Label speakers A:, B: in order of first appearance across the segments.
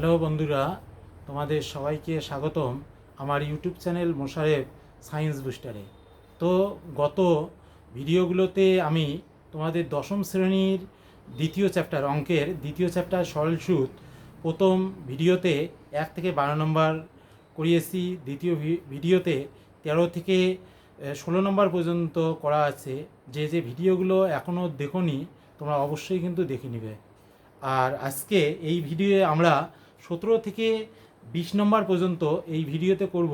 A: Hello বন্ধুরা, তোমাদের সবাইকে স্বাগতম আমার ইউটিউব চ্যানেল মোশারেফ সায়েন্স বুস্টারে। তো গত ভিডিওগুলোতে আমি তোমাদের দশম শ্রেণীর দ্বিতীয় চ্যাপ্টার অঙ্কের দ্বিতীয় চ্যাপ্টার সরল সুদ প্রথম ভিডিওতে 1 থেকে 12 নম্বর করিয়েছি। দ্বিতীয় ভিডিওতে 13 থেকে 16 নম্বর পর্যন্ত করা আছে। যে যে ভিডিওগুলো এখনও দেখোনি তোমরা অবশ্যই কিন্তু দেখে নিবে। আর আজকে এই ভিডিওয়ে আমরা 17 থেকে 20 নম্বর পর্যন্ত এই ভিডিওতে করব।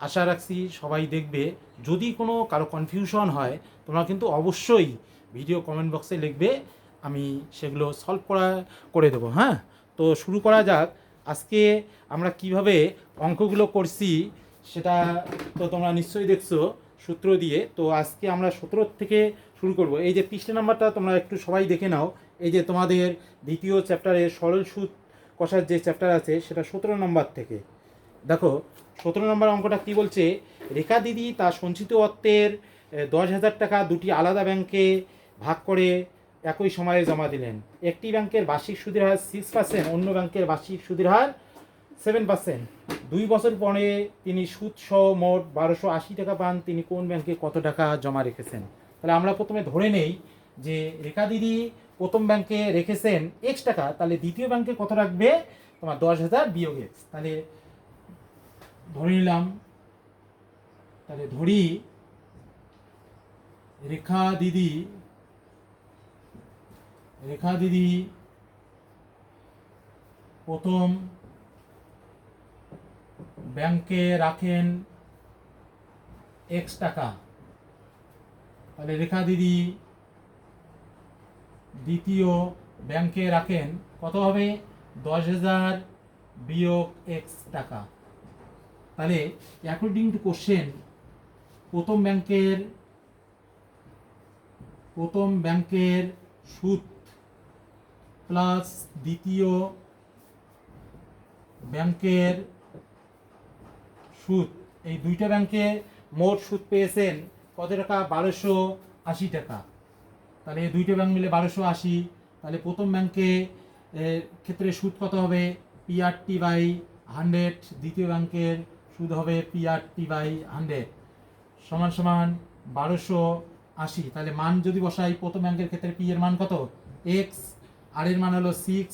A: আশা রাখছি সবাই দেখবে। যদি কোনো কারো কনফিউশন হয় তোমরা কিন্তু অবশ্যই ভিডিও কমেন্ট বক্সে লিখবে, আমি সেগুলো সলভ করে দেবো। হ্যাঁ, তো শুরু করা যাক। আজকে আমরা কিভাবে অঙ্কগুলো করছি সেটা তো তোমরা নিশ্চয়ই দেখছো সূত্র দিয়ে। তো আজকে আমরা 17 থেকে শুরু করব। এই যে পৃষ্ঠা নাম্বারটা তোমরা একটু সবাই দেখে নাও। এই যে তোমাদের দ্বিতীয় চ্যাপ্টারে সরল সুদ কষার যে চ্যাপ্টার আছে সেটা 17 নম্বর থেকে দেখো। 17 নম্বর অঙ্কটা কি বলছে? রেখা দিদি তার সঞ্চিত অর্থের 10,000 টাকা দুটি আলাদা ব্যাংকে ভাগ করে একই সময়ে জমা দিলেন। একটি ব্যাংকের বার্ষিক সুদের হার 6%, অন্য ব্যাংকের বার্ষিক সুদের হার 7%। 2 বছর পরে তিনি সুদ সহ মোট 1280 টাকা পান। তিনি কোন ব্যাংকে কত টাকা জমা রেখেছেন? তাহলে আমরা প্রথমে ধরে নেই যে রেখা দিদি প্রথম ব্যাংকে রেখেছেন এক্স টাকা, তাহলে দ্বিতীয় ব্যাংকে কত রাখবে? তোমার 10,000 বিয়োগ এক্স। তাহলে ধরে নিলাম, তাহলে ধরি রেখা দিদি প্রথম ব্যাংকে রাখেন এক্স টাকা। তাহলে রেখা দিদি দ্বিতীয় ব্যাংকে রাখেন কত হবে? 10,000 বিয়োগ এক্স টাকা। তাহলে অ্যাকর্ডিং টু কোশ্চেন প্রথম ব্যাংকের সুদ প্লাস দ্বিতীয় ব্যাংকের সুদ, এই দুইটা ব্যাংকে মোট সুদ পেয়েছেন কত টাকা? 1280 টাকা। তাহলে এই দুইটা ব্যাংক মিলে 1280। তাহলে প্রথম ব্যাংকে ক্ষেত্রে সুদ কত হবে? PRT by 100। দ্বিতীয় ব্যাংকের সুদ হবে পিআরটি বাই 100 সমান সমান 1280। তাহলে মান যদি বসাই, প্রথম ব্যাংকের ক্ষেত্রে পি এর মান কত? এক্স, আর এর মান হলো 6,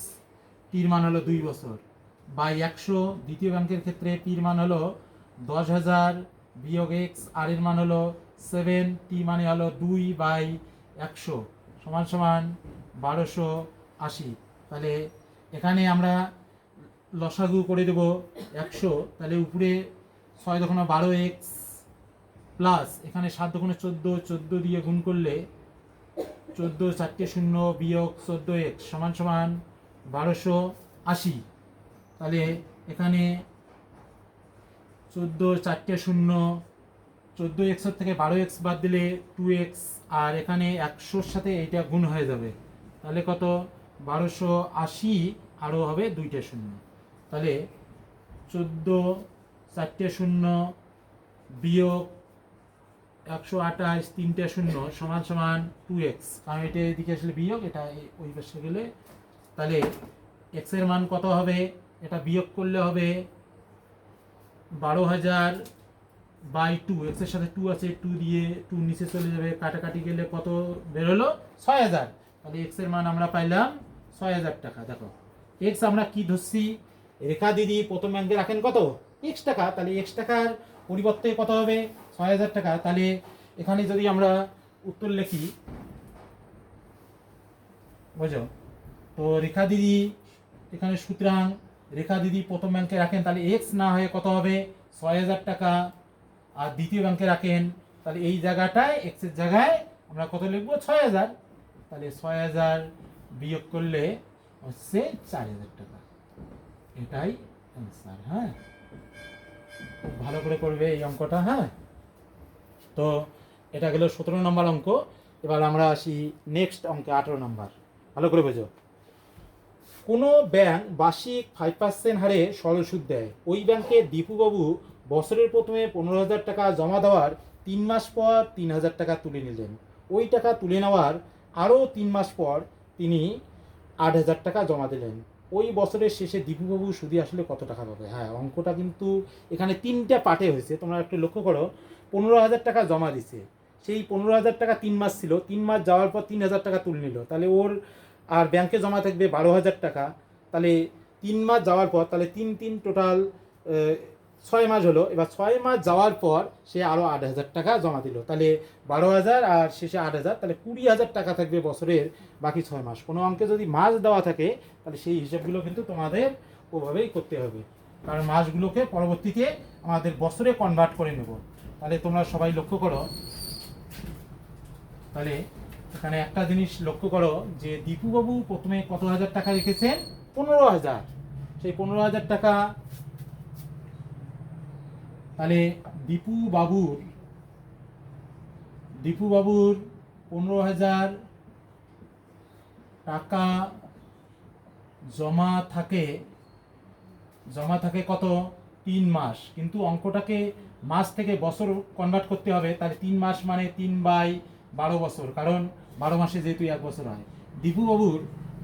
A: টির মান হলো 2 বছর বাই 100। দ্বিতীয় ব্যাংকের ক্ষেত্রে পির মান হলো 10,000 বিয়োগ এক্স, আর এর মান হলো 7, টি মানে হলো 2 বাই 100 সমান সমান 1280। তাহলে এখানে আমরা লসাগু করে দেব 100। তাহলে উপরে 6 দোকানে 12x প্লাস এখানে 7 দোকানে 14 দিয়ে গুণ করলে 14 4টে 0 বিয়োগ 14x সমান সমান 1280। তাহলে এখানে 14 4টে 0, 14x থেকে 12x বাদ দিলে 2x, আর এখানে 100-র সাথে এইটা গুণ হয়ে যাবে। তাহলে কত? 1280 আরও হবে 2টে 0। তাহলে 14 4টে 0 বিয়োগ 128 3টে 0 সমান সমান 2x, কারণ এটা এদিকে আসলে বিয়োগ, এটা ওই পাশে গেলে। তাহলে x এর মান কত হবে? এটা বিয়োগ করলে হবে 12,000 বাই 2। এক্স এর সাথে 2 আছে, 2 দিয়ে 2 নিচে চলে যাবে, কাটাকাটি গেলে কত বের হলো? 6,000। তাহলে এক্স এর মান আমরা পাইলাম 6,000 টাকা। দেখো এক্স আমরা কি ধরছি? রেখা দিদি প্রথম ব্যাংকে রাখেন কত? এক্স টাকা। তাহলে এক্স টাকার পরিবর্তে কত হবে? 6,000 টাকা। তাহলে এখানে যদি আমরা উত্তর লিখি, বুঝো তো রেখা দিদি এখানে, সুতরাং রেখা দিদি প্রথম ব্যাংকে রাখেন, তাহলে এক্স না হয়ে কত হবে? 6,000 টাকা। আর দ্বিতীয় ব্যাংকে রাখেন, তাহলে এই জায়গাটায় এক্স এর জায়গায় আমরা কত লিখবো? 6,000। তাহলে 6,000 বিয়োগ করলে হচ্ছে 4,000 টাকা। এটাই অ্যান্সার। হ্যাঁ, খুব ভালো করে করবে এই অঙ্কটা। হ্যাঁ, তো এটা গেল 17 নম্বর অঙ্ক। এবার আমরা আসি নেক্সট অঙ্কে 18 নম্বর। ভালো করে বোঝো। কোনো ব্যাংক বার্ষিক 5% হারে সরল সুদ দেয়। ওই ব্যাংকে দীপুবাবু বছরের প্রথমে 15,000 টাকা জমা দেওয়ার 3 মাস পর 3,000 টাকা তুলে নিলেন। ওই টাকা তুলে নেওয়ার আরও 3 মাস পর তিনি 8,000 টাকা জমা দিলেন। ওই বছরের শেষে দীপুবাবু সুদে আসলে কত টাকা পাবে। হ্যাঁ, অঙ্কটা কিন্তু এখানে 3টে পার্টে হয়েছে, তোমরা একটু লক্ষ্য করো। 15,000 টাকা জমা দিছে, সেই 15,000 টাকা 3 মাস ছিল, 3 মাস যাওয়ার পর 3,000 টাকা তুলে নিল, তাহলে ওর আর ব্যাংকে জমা থাকবে 12,000 টাকা। তাহলে 3 মাস যাওয়ার পর, তাহলে 3 টোটাল 6 মাস হলো। এবার 6 মাস যাওয়ার পর সে আরও 8,000 টাকা জমা দিল, তাহলে 12,000 আর শেষে 8,000, তাহলে 20,000 টাকা থাকবে বছরের বাকি 6 মাস। কোনো অঙ্কে যদি মাস দেওয়া থাকে তাহলে সেই হিসাবগুলো কিন্তু তোমাদের ওভাবেই করতে হবে, কারণ মাসগুলোকে পরবর্তীতে আমাদের বছরে কনভার্ট করে নেব। তাহলে তোমরা সবাই লক্ষ্য করো, তাহলে এখানে একটা জিনিস লক্ষ্য করো যে দীপুবাবু প্রথমে কত হাজার টাকা রেখেছেন? 15,000। সেই 15,000 টাকা, তাহলে দীপুবাবুর 15,000 টাকা জমা থাকে কত? 3 মাস। কিন্তু অঙ্কটাকে মাস থেকে বছর কনভার্ট করতে হবে, তাহলে 3 মাস মানে 3/12 বছর, কারণ 12 মাসে যেহেতু 1 বছর হয়। দীপুবাবুর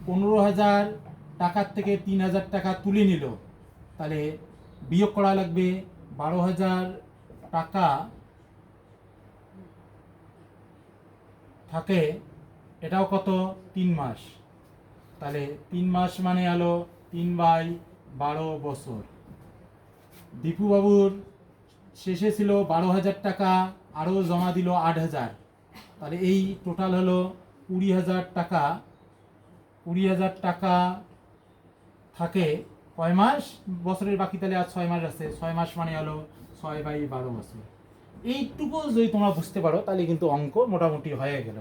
A: 15,000 টাকার থেকে 3,000 টাকা তুলে নিল, তাহলে বিয়োগ করা লাগবে 12,000 টাকা থাকে, এটাও কত? 3 মাস। তাহলে 3 মাস মানে হলো 3/12 বছর। দীপুবাবুর শেষে ছিল 12,000 টাকা, আরও জমা দিল 8,000, তাহলে এই টোটাল হলো 20,000 টাকা। 20,000 টাকা থাকে কয় মাস? বছরের বাকি তাহলে আর 6 মাস আছে, 6 মাস মানে হলো 6/12 বছর। এইটুকু যদি তোমরা বুঝতে পারো তাহলে কিন্তু অঙ্ক মোটামুটি হয়ে গেল।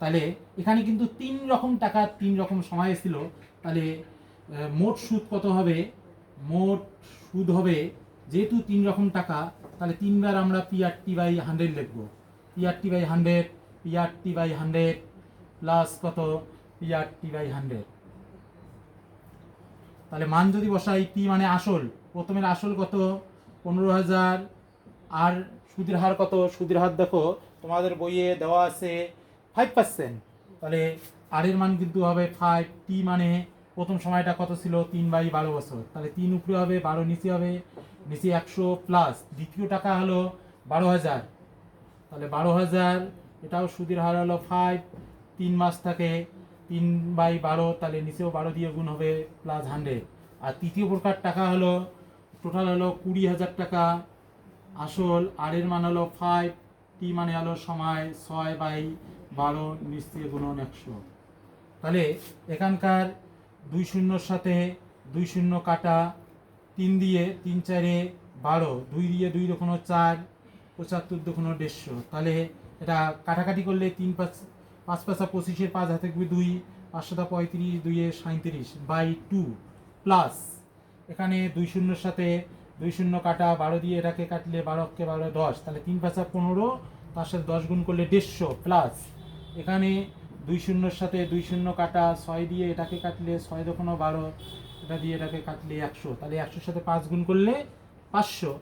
A: তাহলে এখানে কিন্তু 3 রকম টাকা 3 রকম সময় ছিল, তাহলে মোট সুদ কত হবে? মোট সুদ হবে, যেহেতু 3 রকম টাকা, তাহলে 3 বার আমরা PRT/100 লিখব। PRT/100 প্লাস কত? PRT/100। তাহলে মান যদি বসাই, পি মানে আসল, প্রথমের আসল কত? 15,000, আর সুদের হার কত? সুদের হার দেখো তোমাদের বইয়ে দেওয়া আছে 5%, তাহলে আর এর মান কিন্তু হবে 5। টি মানে প্রথম সময়টা কত ছিল? 3/12 বছর, তাহলে 3 উপরে হবে, 12 নিচে হবে, নিচে 100 প্লাস দ্বিতীয় টাকা হলো 12,000, তাহলে 12,000, এটাও সুদের হার হলো 5। 3 মাস থাকে, 3/12, তাহলে নিচেও 12 দিয়ে গুণ হবে, প্লাস 100। আর তৃতীয় প্রকার টাকা হলো টোটাল হলো 20,000 টাকা আসল, আর এর মান হলো 5, টি মানে হলো সময়, 6/12, নিচ দিয়ে গুণন 100। তাহলে এখানকার 2 শূন্যর সাথে 2 শূন্য কাটা, 3 দিয়ে 3 4 12, 2 দিয়ে 2 দুগুণ 4, 75 দুগুণ 150, তাহলে এটা কাটাকাটি করলে 3 5 5 5 25, 5 হাতে 2, 5 7 35, 2 37/2 প্লাস এখানে 2 শূন্যর সাথে 2 শূন্য কাটা, 12 দিয়ে এটাকে কাটলে 12 কে 12 10, তাহলে 3 5 15, তার সাথে 10 গুণ করলে 150 প্লাস এখানে 2 শূন্যর সাথে 2 শূন্য কাটা, 6 দিয়ে এটাকে কাটলে 6 দুগুণ 12, এটা দিয়ে এটাকে কাটলে 100, তাহলে 100-র সাথে 5 গুণ করলে 500।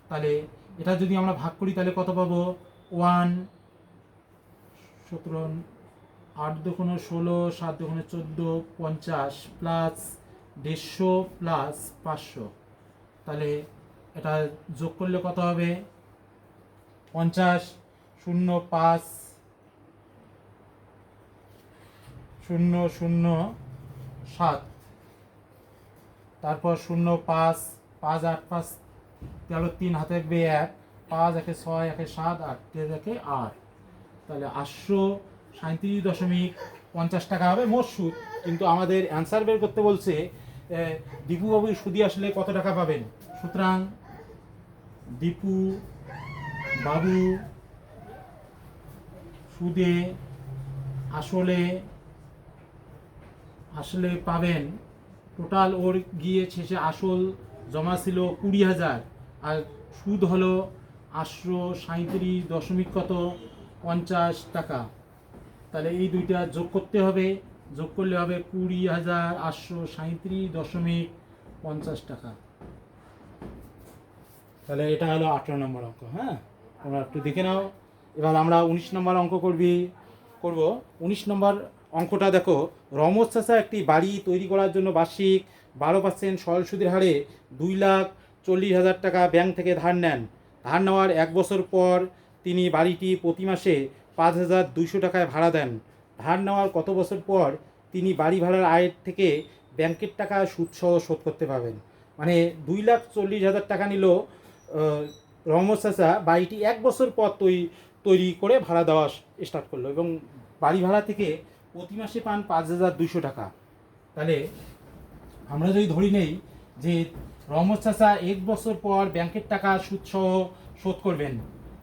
A: তাহলে এটা যদি আমরা ভাগ করি তাহলে কত পাবো? 1 17, 8 দুগুণ 16, 7 দুগুণ 14, 50 প্লাস 150 প্লাস 500, তাহলে এটা যোগ করলে কত হবে? 50 0 5 0 0 7, তারপর 0 5 5 8 5 13, 3 হাতে থাকবে 1, 5 1 6 1 7 8 1 8, তাহলে 837.50 টাকা হবে মোট সুদ। কিন্তু আমাদের অ্যান্সার বের করতে বলছে দীপুবাবু সুদে আসলে কত টাকা পাবেন। সুতরাং দীপুবাবু সুদে আসলে পাবেন, টোটাল ওর গিয়ে শেষে আসল জমা ছিল 20,000, আর সুদ হলো 837.50 টাকা। তাহলে এই দুইটা যোগ করতে হবে, যোগ করলে হবে 20,837.50 টাকা। তাহলে এটা হলো 18 নম্বর অঙ্ক। হ্যাঁ, তোমরা একটু দেখে নাও। এবার আমরা 19 নম্বর অঙ্ক করব। 19 নম্বর অঙ্কটা দেখো, রমেশ চাচা একটি বাড়ি তৈরি করার জন্য বার্ষিক 12% সরল সুদের হারে 2,40,000 টাকা ব্যাংক থেকে ধার নেন। ধার নেওয়ার 1 বছর পর তিনি বাড়িটি প্রতি মাসে 5,200 টাকায় ভাড়া দেন। ধার নেওয়ার কত বছর পর তিনি বাড়ি ভাড়ার আয়ের থেকে ব্যাংকের টাকা সুদসহ শোধ করতে পারবেন? মানে 2,40,000 টাকা নিল রহমত চাচা, বাড়িটি 1 বছর পর তৈরি করে ভাড়া দেওয়া স্টার্ট করলো এবং বাড়ি ভাড়া থেকে প্রতি মাসে পান 5,200 টাকা। তাহলে আমরা যদি ধরি নেই যে রহমত চাচা 1 বছর পর ব্যাংকের টাকা সুদসহ শোধ করবেন,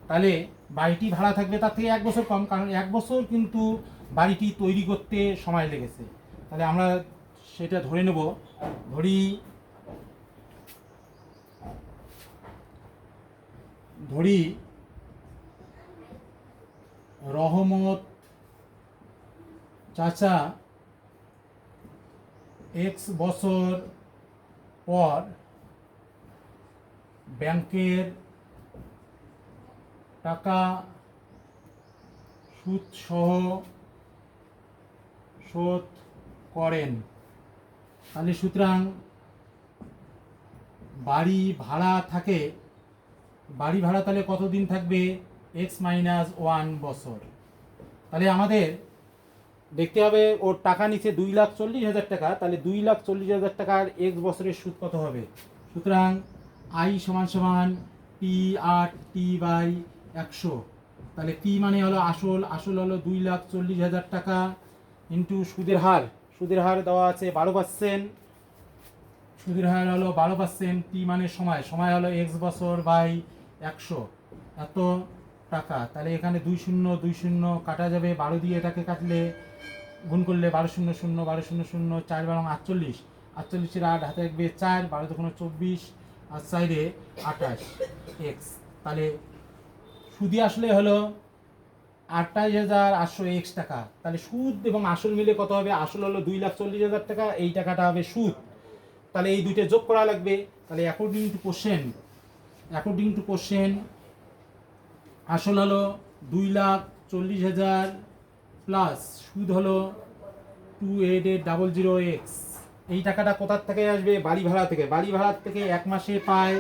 A: তাহলে বাড়িটি ভাড়া থাকবে তার থেকে 1 বছর কম, কারণ 1 বছর কিন্তু বাড়িটি তৈরি করতে সময় লেগেছে। তাহলে আমরা সেটা ধরে নেব। ধরি রহমত চাচা 1 বছর পর ব্যাংকের টাকা সুদসহ শোধ করেন। তাহলে সুতরাং বাড়ি ভাড়া তাহলে কতদিন থাকবে? x-1 বছর। তাহলে আমাদের দেখতে হবে ওর টাকা নিচে 2,40,000 টাকা, তাহলে 2,40,000 টাকার x বছরের সুদ কত হবে? সুতরাং i = P/100। তাহলে P মানে হলো আসল হলো 2,40,000 টাকা ইন্টু সুদের হার দেওয়া আছে 12%। সুদের হার হলো 12%, P মানে সময় হলো x বছর বাই 100, এত টাকা। তাহলে এখানে 2 শূন্য কাটা যাবে, 12 দিয়ে এটাকে কাটলে গুণ করলে 12 শূন্য শূন্য 12 শূন্য শূন্য 4 12 48, 48-এর 8 হাতে রাখবে 4, 12 দুগুণে 24 আর 4-এ 28 x। তাহলে সুদি আসলে হলো 28,800 x টাকা। তাহলে সুদ এবং আসল মিলে কত হবে? আসল হলো 2,40,000 টাকা, এই টাকাটা হবে সুদ। তাহলে এই দুইটা যোগ করা লাগবে। তাহলে অ্যাকর্ডিং টু কোশ্চেন আসল হলো 2,40,000 প্লাস সুদ হলো 2,800x। এই টাকাটা কোথার থেকে আসবে? বাড়ি ভাড়া থেকে। বাড়ি ভাড়া থেকে 1 মাসে পায়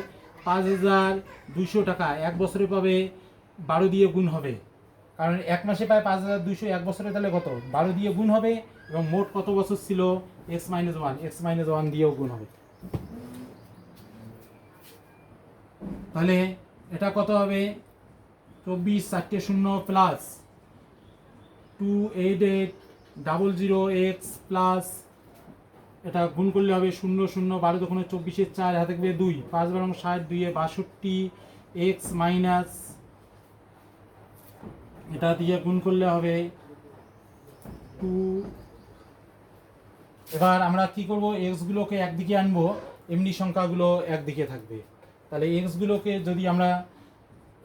A: 5,200 টাকা, 1 বছরে পাবে 12 দিয়ে গুণ হবে, কারণ 1 মাসে পায় 5,200, 1 বছরে তাহলে কত? 12 দিয়ে গুণ হবে এবং মোট কত বছর ছিল? x-1 দিয়েও গুণ হবে। তাহলে এটা কত হবে? 24 4 0 প্লাস 2,800x প্লাস এটা গুণ করলে হবে 0 0, 12 দুগুণে 24-এর 4 হাতে থাকবে 2, 5 12 60, 2 62 x মাইনাস এটা দিয়ে গুণ করলে হবে 2। এবার আমরা কি করব? এক্স গুলোকে একদিকে আনবো, এমনি সংখ্যাগুলো একদিকে থাকবে। তাহলে এক্স গুলোকে যদি আমরা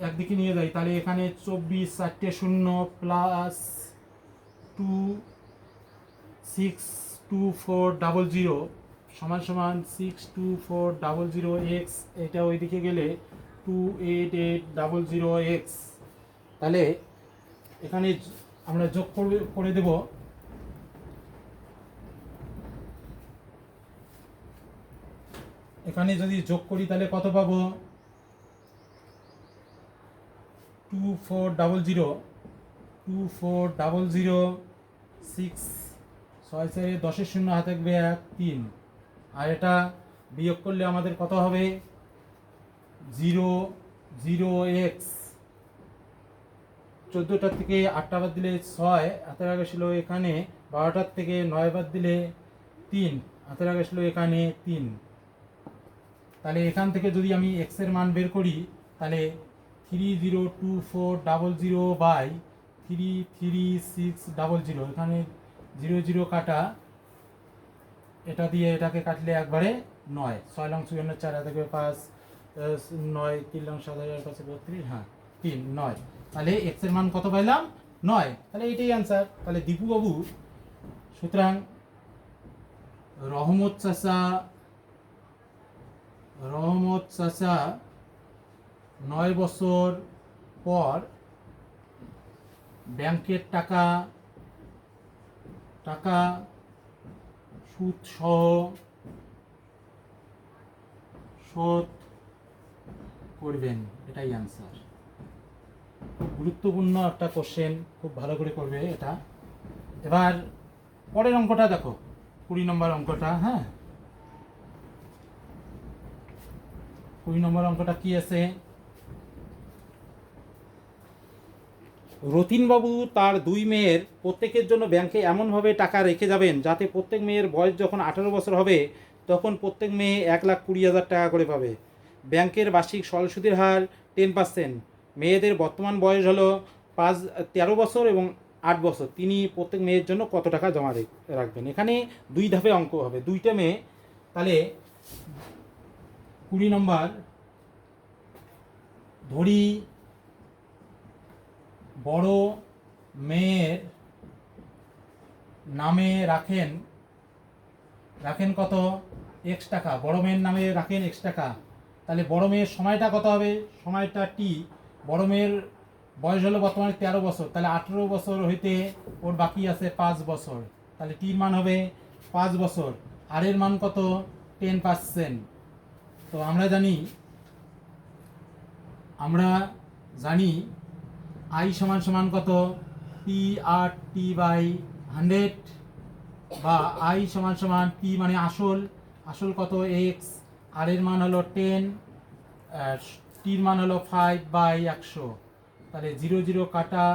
A: একদিকে নিয়ে যাই, তাহলে এখানে 24 4 0 প্লাস 2,62400 সমান 62400x, এটা ওইদিকে গেলে 2,800x। তাহলে এখানে আমরা যোগ করে দেব। এখানে যদি যোগ করি তাহলে কত পাবো? 2400 6 6 10-এর 0 হাতে থাকবে 1 3, আর এটা বিয়োগ করলে আমাদের কত হবে? 0 x। 14টার থেকে 8টা বাদ দিলে 6 হাতে রাখা ছিল এখানে, 12টার থেকে 9 বাদ দিলে 3 হাতে রাখা ছিল এখানে 3। তাহলে এখান থেকে যদি আমি x এর মান বের করি, তাহলে 302400 বাই 33600, এখানে 0 0 কাটা, এটা দিয়ে এটাকে কাটলে একবারে 9, 6 লং 54, 4 হাতে 5 9 3 লং 7,532, হ্যাঁ 3 9। তাহলে x এর মান কত পাইলাম? 9। তাহলে এটাই অ্যান্সার। তাহলে দীপু বাবু, সুতরাং রহমত চাচা 9 বছর পর ব্যাংকের টাকা সুদ সহ শোধ করবেন, এটাই অ্যান্সার। খুব গুরুত্বপূর্ণ একটা কোশ্চেন, খুব ভালো করে করবে এটা। এবার পরের অঙ্কটা দেখো, 20 নম্বর অঙ্কটা। হ্যাঁ, 20 নম্বর অঙ্কটা কি আছে? রতিনবাবু তার 2 মেয়ের প্রত্যেকের জন্য ব্যাংকে এমনভাবে টাকা রেখে যাবেন যাতে প্রত্যেক মেয়ের বয়স যখন 18 বছর হবে তখন প্রত্যেক মেয়ে 1,20,000 টাকা করে পাবে। ব্যাংকের বার্ষিক সরল সুদের হার 10%। মেয়েদের বর্তমান বয়স হলো 13 বছর এবং 8 বছর। তিনি প্রত্যেক মেয়ের জন্য কত টাকা জমা রাখবেন? এখানে 2 ধাপে অঙ্ক হবে, 2টা মেয়ে। তাহলে 20 নম্বর ধরি বড় মেয়ের নামে রাখেন কত? x টাকা। বড় মেয়ের নামে রাখেন x টাকা। তাহলে বড় মেয়ের সময়টা কত হবে? সময়টা t। বড় মেয়ের বয়স হলো বর্তমানে 13 বছর, তাহলে 18 বছর হইতে ওর বাকি আছে 5 বছর, তাহলে টির মান হবে 5 বছর। আর এর মান কত? 10%। তো আমরা জানি i সমান সমান কত? p/t/100, বা i সমান সমান p মানে আসল কত? x, আর এর মান হলো 10, টির মান হলো 5/100। তাহলে 0 0 কাটা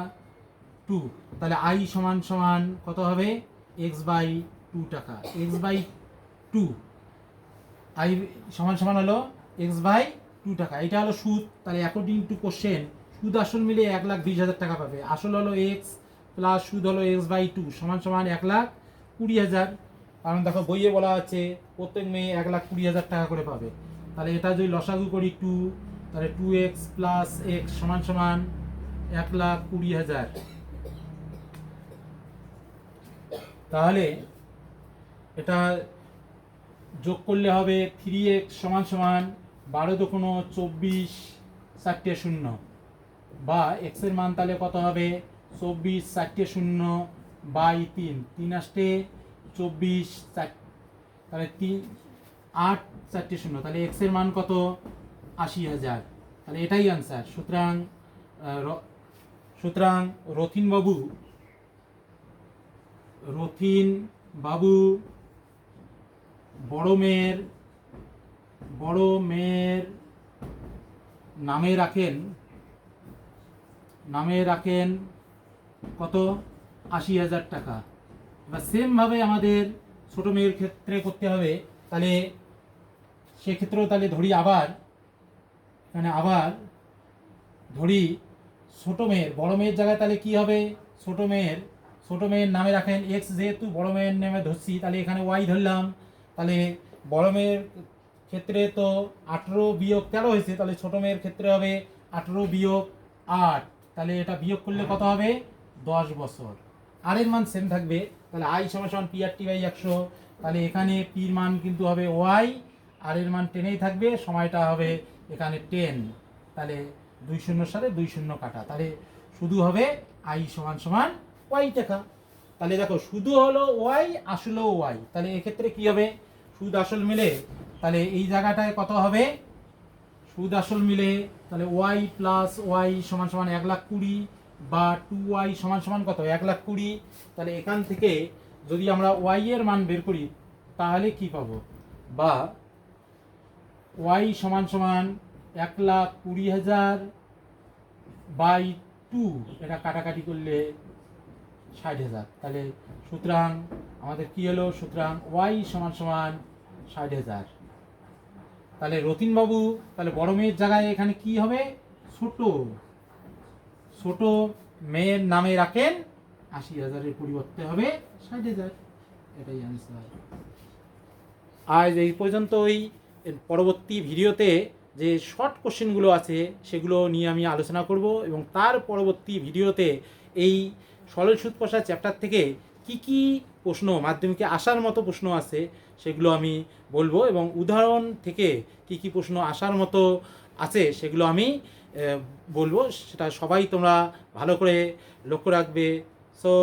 A: 2, তাহলে i সমান সমান কত হবে? x/2 টাকা। x/2, i সমান সমান হলো x/2 টাকা। এটা হলো সুদ। তাহলে অ্যাকর্ডিং টু কোশ্চেন সুদ আসল মিলে 1,20,000 টাকা পাবে। আসল হলো x প্লাস সুদ হলো x/2 সমান সমান 1,20,000। কারণ দেখো বইয়ে বলা আছে প্রত্যেক মেয়ে 1,20,000 টাকা করে পাবে। তাহলে এটা যদি লসাগু করি 2, তাহলে 2x প্লাস x সমান সমান 1,20,000। তাহলে এটা যোগ করলে হবে 3x সমান সমান 12 দুগুণ 24, 4টে 0, বা x এর মান তাহলে কত হবে? 24, 4টে 0/3, 3 8টে 24, তাহলে 8, 4টে 0, তাহলে x এর মান কত? 80,000। তাহলে এটাই আনসার। সুতরাং রথিন বাবু বড় মেয়ের নামে রাখেন কত? 80,000 টাকা। এবার সেমভাবে আমাদের ছোট মেয়ের ক্ষেত্রে করতে হবে। তাহলে সেক্ষেত্রেও তাহলে ধরি আবার ধরি ছোট মেয়ের বড় মেয়ের জায়গায় তাহলে কি হবে? ছোট মেয়ের নামে রাখেন x, যেহেতু বড় মেয়ের নামে ধরছি তাহলে এখানে y ধরলাম। তাহলে বড় মেয়ের ক্ষেত্রে তো 18 বিয়োগ 13 হয়েছে, তাহলে ছোট মেয়ের ক্ষেত্রে হবে 18 বিয়োগ 8, তাহলে এটা বিয়োগ করলে কত হবে? 10 বছর। আর এর মান সেম থাকবে। তাহলে i সমান সমান p/t/100, তাহলে এখানে p এর মান কিন্তু হবে y, আর এর মান 10এই থাকবে, সময়টা হবে এখানে 10। তাহলে 2 শূন্যর সাথে 2 শূন্য কাটা, তাহলে শুধু হবে i সমান সমান y টাকা। তাহলে দেখো শুধু হলো y, আসলেও y। তাহলে এক্ষেত্রে কি হবে? সুদ আসল মিলে তাহলে এই জায়গাটায় কত হবে? সুদ আসল মিলে তাহলে y প্লাস y সমান সমান 1,20,000, বা 2y সমান সমান কত? 1,20,000। তাহলে এখান থেকে যদি আমরা y এর মান বের করি তাহলে কি পাবো? বা y সমান সমান 1,20,000 বাই 2, এটা কাটাকাটি করলে 60,000। তাহলে সুতরাং আমাদের কি হলো? সুতরাং y সমান সমান 60,000। তাহলে রতিনবাবু তাহলে বড় মেয়ের জায়গায় এখানে কি হবে? ছোট মেয়ের নামে রাখেন 80,000-এর পরিবর্তে হবে 60,000। এটাই আনসার। আজ এই পর্যন্তই। পরবর্তী ভিডিওতে যে শর্ট কোশ্চেনগুলো আছে সেগুলো নিয়ে আমি আলোচনা করব, এবং তার পরবর্তী ভিডিওতে এই সরল সুদ কষা চ্যাপ্টার থেকে কি প্রশ্ন মাধ্যমিকে আসার মতো প্রশ্ন আছে সেগুলো আমি বলবো, এবং উদাহরণ থেকে কি প্রশ্ন আসার মতো আছে সেগুলো আমি বলবো। সেটা সবাই তোমরা ভালো করে লক্ষ্য রাখবে। সো